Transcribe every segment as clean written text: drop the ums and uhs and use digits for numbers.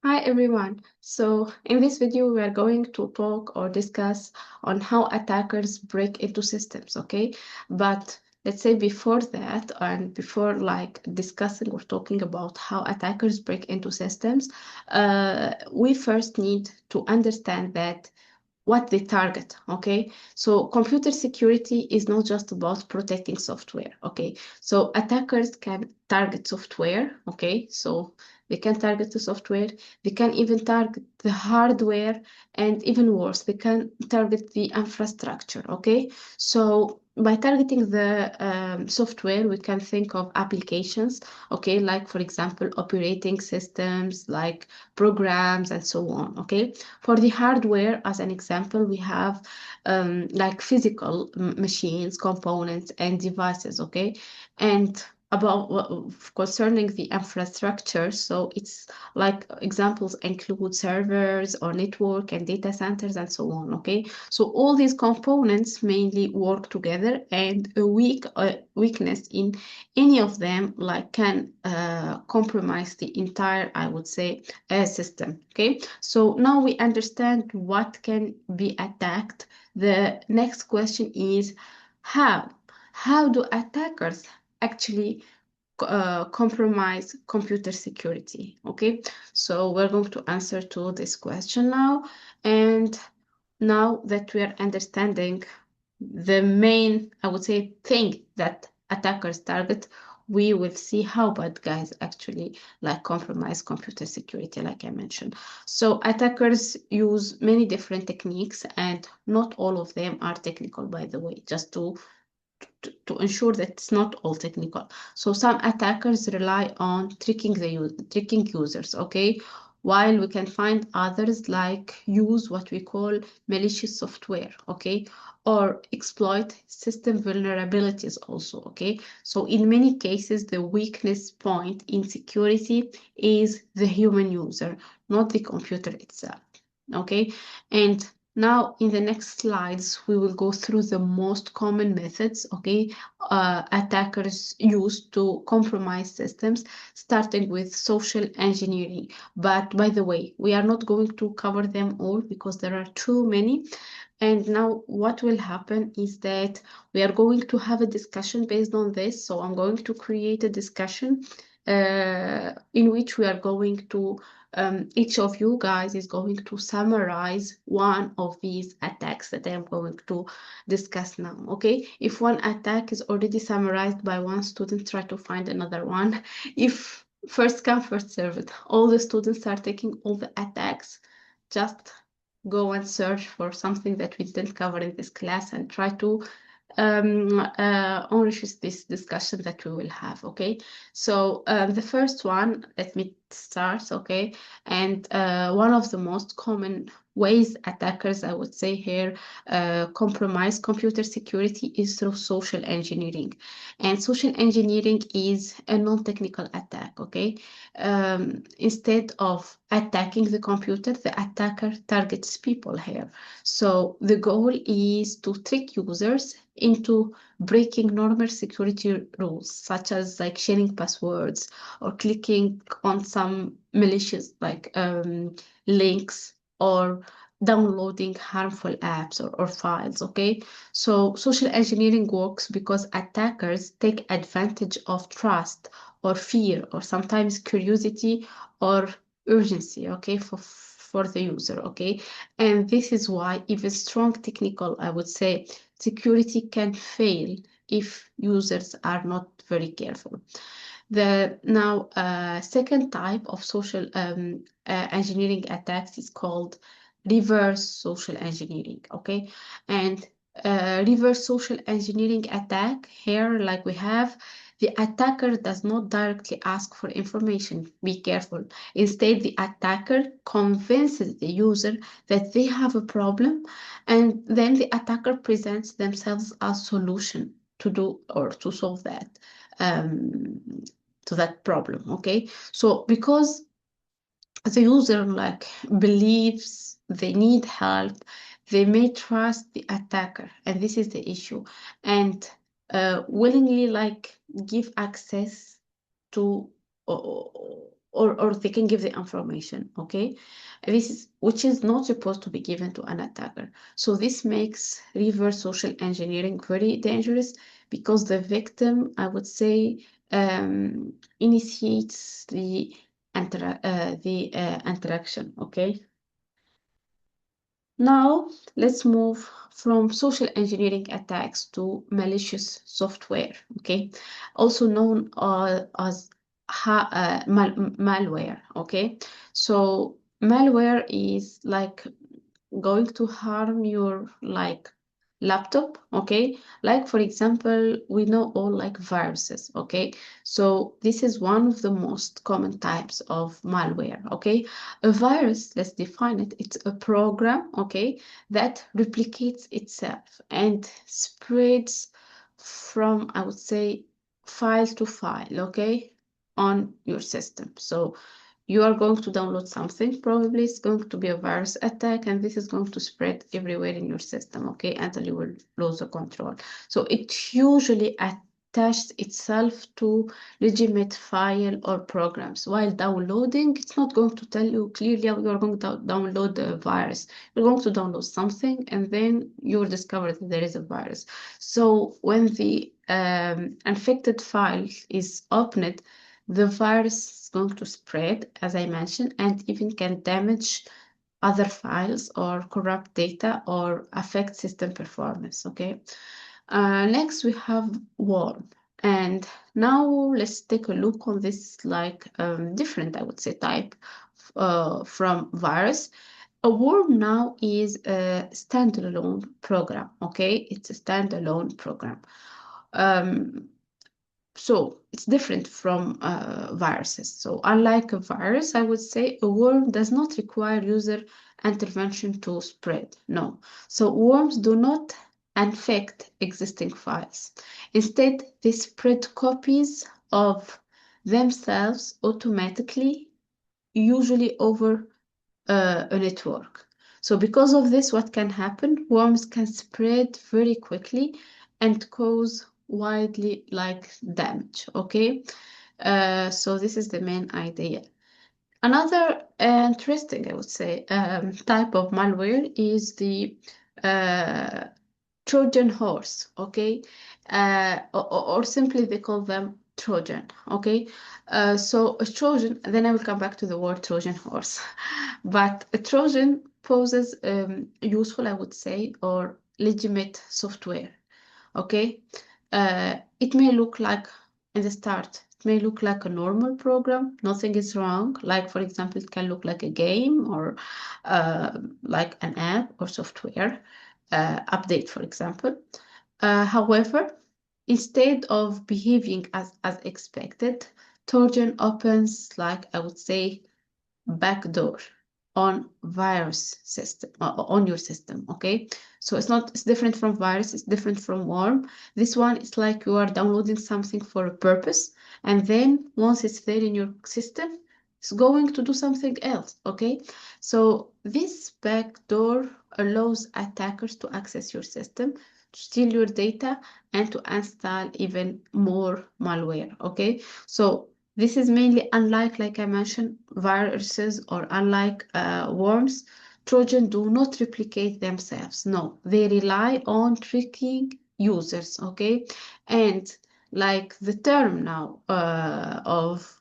Hi everyone. So in this video, we are going to talk or discuss on how attackers break into systems, okay? But let's say before that, and before like discussing or talking about how attackers break into systems, we first need to understand that what they target, okay? So computer security is not just about protecting software, okay? So attackers can target software, okay? So they can target the software, they can even target the hardware, and even worse, they can target the infrastructure, okay? So by targeting the software, we can think of applications, okay? Like, for example, operating systems, like programs, and so on, okay? For the hardware, as an example, we have like physical machines, components, and devices, okay? And about concerning the infrastructure, so it's like examples include servers or network and data centers and so on, okay? So all these components mainly work together, and a weakness in any of them like can compromise the entire, I would say, system, okay? So now we understand what can be attacked. The next question is how? How do attackers actually compromise computer security? Okay, so we're going to answer to this question now. And now that we are understanding the main, I would say, thing that attackers target, we will see how bad guys actually like compromise computer security, like I mentioned. So attackers use many different techniques, and not all of them are technical, by the way, just to ensure that it's not all technical. So some attackers rely on tricking users, okay? While we can find others like use what we call malicious software, okay? Or exploit system vulnerabilities also, okay? So in many cases, the weakness point in security is the human user, not the computer itself, okay? And now, in the next slides, we will go through the most common methods, okay, attackers use to compromise systems, starting with social engineering. But by the way, we are not going to cover them all because there are too many. And now what will happen is that we are going to have a discussion based on this. So I'm going to create a discussion in which we are going to each of you guys is going to summarize one of these attacks that I am going to discuss now, okay? If one attack is already summarized by one student, try to find another one. If first come, first served, all the students are taking all the attacks, just go and search for something that we didn't cover in this class and try to enrich this discussion that we will have, okay? So the first one, let me start, okay? And one of the most common ways attackers, I would say here, compromise computer security is through social engineering. And social engineering is a non-technical attack, okay? Instead of attacking the computer, the attacker targets people here. So the goal is to trick users into breaking normal security rules, such as like sharing passwords or clicking on some malicious like links or downloading harmful apps or files, okay? So social engineering works because attackers take advantage of trust or fear or sometimes curiosity or urgency, okay, for the user, okay? And this is why even strong technical, I would say, security can fail if users are not very careful. The now second type of social engineering attacks is called reverse social engineering, okay? And reverse social engineering attack here, like we have, the attacker does not directly ask for information. Be careful. Instead, the attacker convinces the user that they have a problem, and then the attacker presents themselves as solution to do or to solve that um, to that problem. Okay, so because the user like believes they need help, they may trust the attacker, and this is the issue, and willingly like give access to or they can give the information, okay? Which is not supposed to be given to an attacker. So this makes reverse social engineering very dangerous because the victim, I would say, initiates the interaction, okay? Now, let's move from social engineering attacks to malicious software, okay? Also known as malware, okay? So malware is like going to harm your like laptop, okay? Like for example, we know all like viruses, okay? So this is one of the most common types of malware, okay? A virus, let's define it, it's a program, okay, that replicates itself and spreads from, I would say, file to file, okay, on your system. So you are going to download something, probably it's going to be a virus attack, and this is going to spread everywhere in your system, okay, until you will lose the control. So it usually attaches itself to legitimate file or programs. While downloading, it's not going to tell you clearly how you're going to download the virus. You're going to download something, and then you'll discover that there is a virus. So when the infected file is opened, the virus is going to spread, as I mentioned, and even can damage other files or corrupt data or affect system performance, okay? Next, we have worm. And now let's take a look on this like different, I would say, type from virus. A worm now is a standalone program, okay? It's a standalone program. So it's different from viruses. So unlike a virus, I would say a worm does not require user intervention to spread. No. So worms do not infect existing files. Instead, they spread copies of themselves automatically, usually over a network. So because of this, what can happen? Worms can spread very quickly and cause widely like damage, okay? So this is the main idea. Another interesting, I would say, type of malware is the uh, Trojan horse, okay? Or simply they call them Trojan, okay? So a Trojan, then I will come back to the word Trojan horse. But a Trojan poses useful, I would say, or legitimate software, okay? It may look like, in the start, it may look like a normal program, nothing is wrong. Like, for example, it can look like a game or like an app or software update, for example. However, instead of behaving as expected, Trojan opens, like I would say, backdoor on virus system on your system, okay? So it's different from virus, it's different from worm. This one is like you are downloading something for a purpose, and then once it's there in your system, it's going to do something else, okay? So this backdoor allows attackers to access your system, to steal your data, and to install even more malware, okay? So this is mainly unlike, like I mentioned, viruses or unlike worms. Trojan do not replicate themselves. No, they rely on tricking users, okay? And like the term now of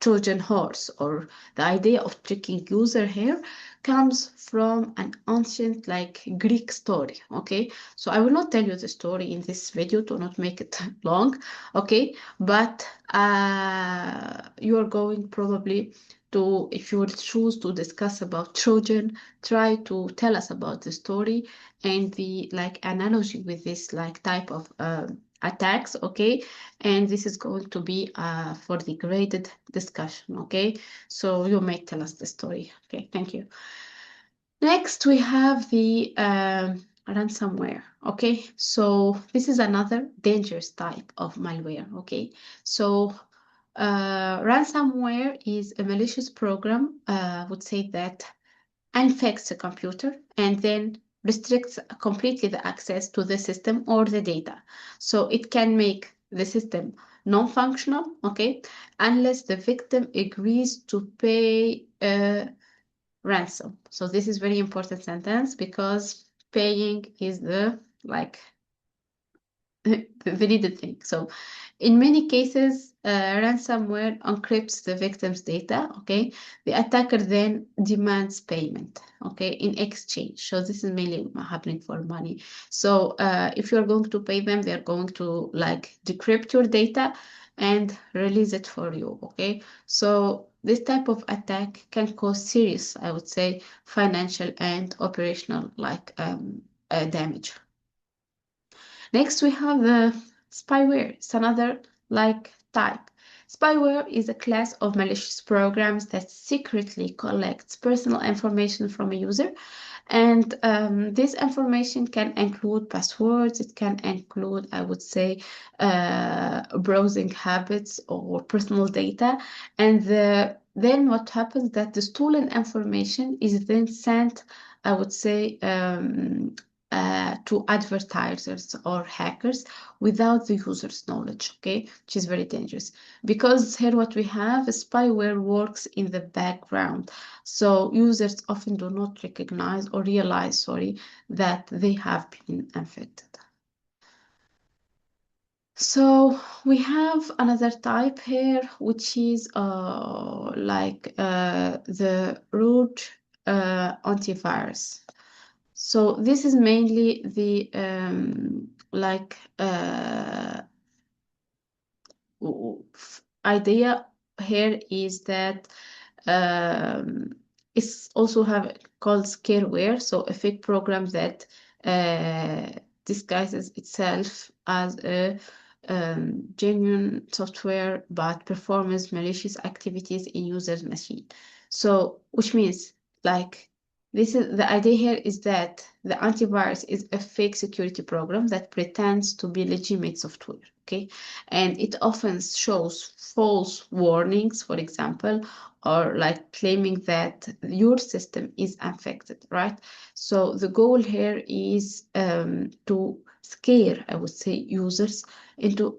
Trojan horse, or the idea of tricking user here, comes from an ancient like Greek story, okay? So I will not tell you the story in this video to not make it long, okay? But you are going probably to, if you would choose to discuss about Trojan, try to tell us about the story and the like analogy with this like type of attacks, okay? And this is going to be for the graded discussion, okay? So you may tell us the story, okay? Thank you. Next, we have the ransomware, okay? So this is another dangerous type of malware, okay? So ransomware is a malicious program, would say that infects a computer and then restricts completely the access to the system or the data. So it can make the system non-functional, okay, unless the victim agrees to pay a ransom. So this is very important sentence because paying is the like the needed thing. So in many cases, ransomware encrypts the victim's data, okay? The attacker then demands payment, okay, in exchange. So this is mainly happening for money. So if you're going to pay them, they're going to like decrypt your data and release it for you, okay? So this type of attack can cause serious, I would say, financial and operational like damage. Next, we have the spyware. It's another like type. Spyware is a class of malicious programs that secretly collects personal information from a user. And this information can include passwords, it can include, I would say, browsing habits or personal data. And then what happens that the stolen information is then sent, I would say, to advertisers or hackers without the user's knowledge, okay, which is very dangerous because here what we have is spyware works in the background. So users often do not recognize or realize, sorry, that they have been infected. So we have another type here, which is the root antivirus. So this is mainly the idea here is that it's also have called scareware, so a fake program that uh, disguises itself as a genuine software but performs malicious activities in user's machine. So, which means like this is the idea here is that the antivirus is a fake security program that pretends to be legitimate software, okay? And it often shows false warnings, for example, or like claiming that your system is infected, right? So the goal here is to scare, I would say, users into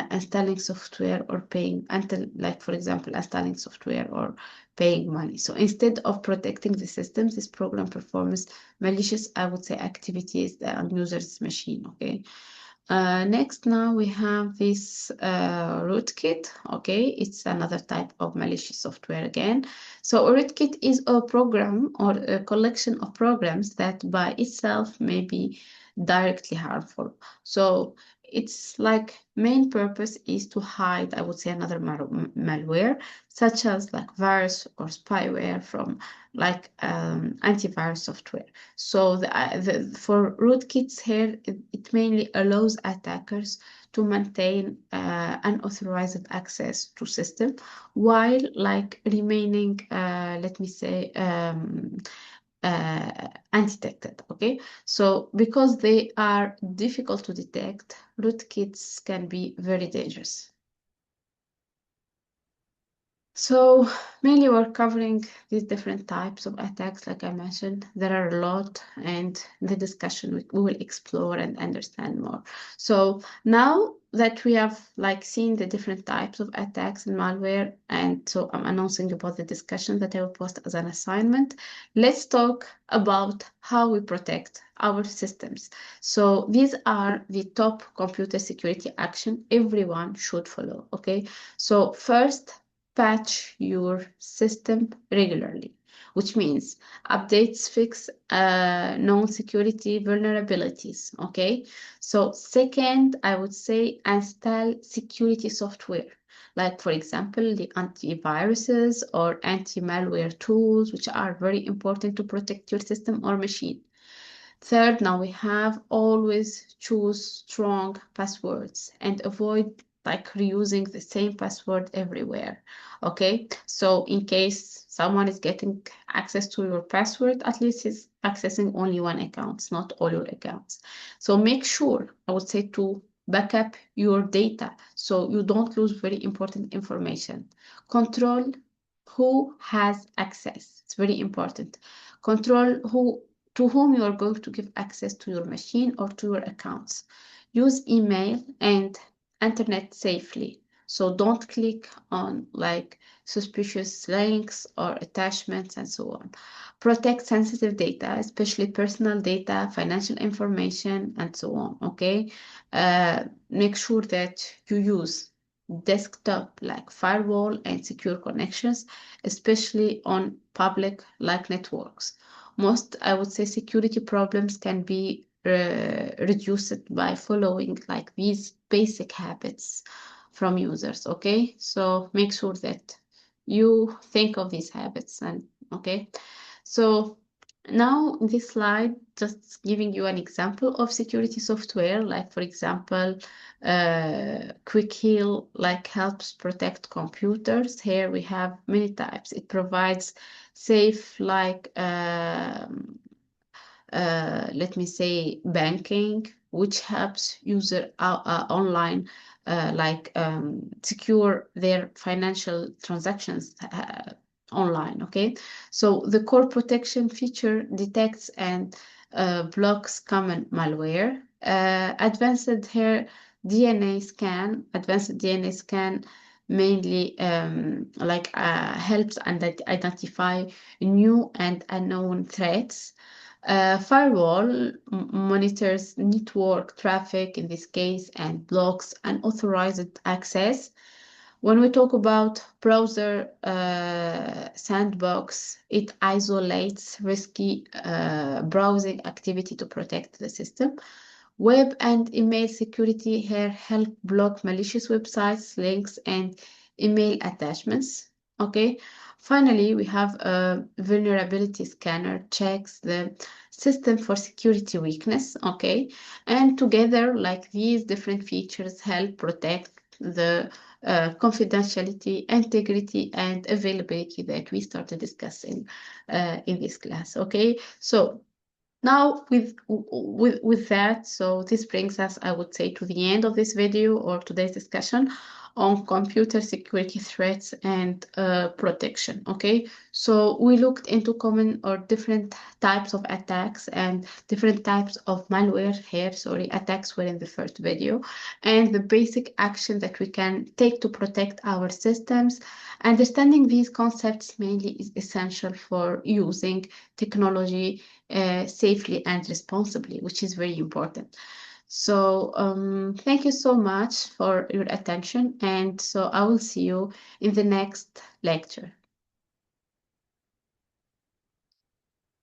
installing software or paying until, like, for example, installing software or paying money. So instead of protecting the system, this program performs malicious, I would say, activities on users' machine, okay? Next, now we have this rootkit. Okay, it's another type of malicious software again. So a rootkit is a program or a collection of programs that by itself may be directly harmful. So its like main purpose is to hide, I would say, another malware, such as like virus or spyware from like antivirus software. So for rootkits here, it mainly allows attackers to maintain unauthorized access to system while like remaining, let me say, undetected. Okay, so because they are difficult to detect, rootkits can be very dangerous. So mainly we're covering these different types of attacks, like I mentioned. There are a lot, and in the discussion we will explore and understand more. So now that we have like seen the different types of attacks and malware, and so I'm announcing about the discussion that I will post as an assignment, let's talk about how we protect our systems. So these are the top computer security action everyone should follow, okay? So first, patch your system regularly, which means updates fix known security vulnerabilities. Okay, so second, I would say install security software, like for example the antiviruses or anti-malware tools, which are very important to protect your system or machine. Third, now we have always choose strong passwords and avoid like reusing the same password everywhere. Okay, so in case someone is getting access to your password, at least he's accessing only one account, not all your accounts. So make sure, I would say, to back up your data so you don't lose very important information. Control who has access. It's very important. Control who to whom you are going to give access to your machine or to your accounts. Use email and internet safely. So don't click on like suspicious links or attachments and so on. Protect sensitive data, especially personal data, financial information, and so on. Okay. Make sure that you use desktop like firewall and secure connections, especially on public like networks. Most, I would say, security problems can be reduced by following like these basic habits from users. Okay, so make sure that you think of these habits. And okay, so now in this slide, just giving you an example of security software, like for example, Quick Heal like helps protect computers. Here we have many types. It provides safe like let me say banking, which helps user online secure their financial transactions online. Okay, so the core protection feature detects and blocks common malware. Advanced DNA scan mainly helps and identify new and unknown threats. Firewall monitors network traffic in this case and blocks unauthorized access. When we talk about browser sandbox, it isolates risky browsing activity to protect the system. Web and email security here help block malicious websites, links, and email attachments. Okay. Finally, we have a vulnerability scanner checks the system for security weakness. Okay. And together, like these different features help protect the confidentiality, integrity, and availability that we started discussing in this class. Okay. So now with that, so this brings us, I would say, to the end of this video or today's discussion on computer security threats and protection. Okay, so we looked into common or different types of attacks and different types of malware here. Sorry, attacks were in the first video, and the basic action that we can take to protect our systems. Understanding these concepts mainly is essential for using technology safely and responsibly, which is very important. So thank you so much for your attention. And so I will see you in the next lecture.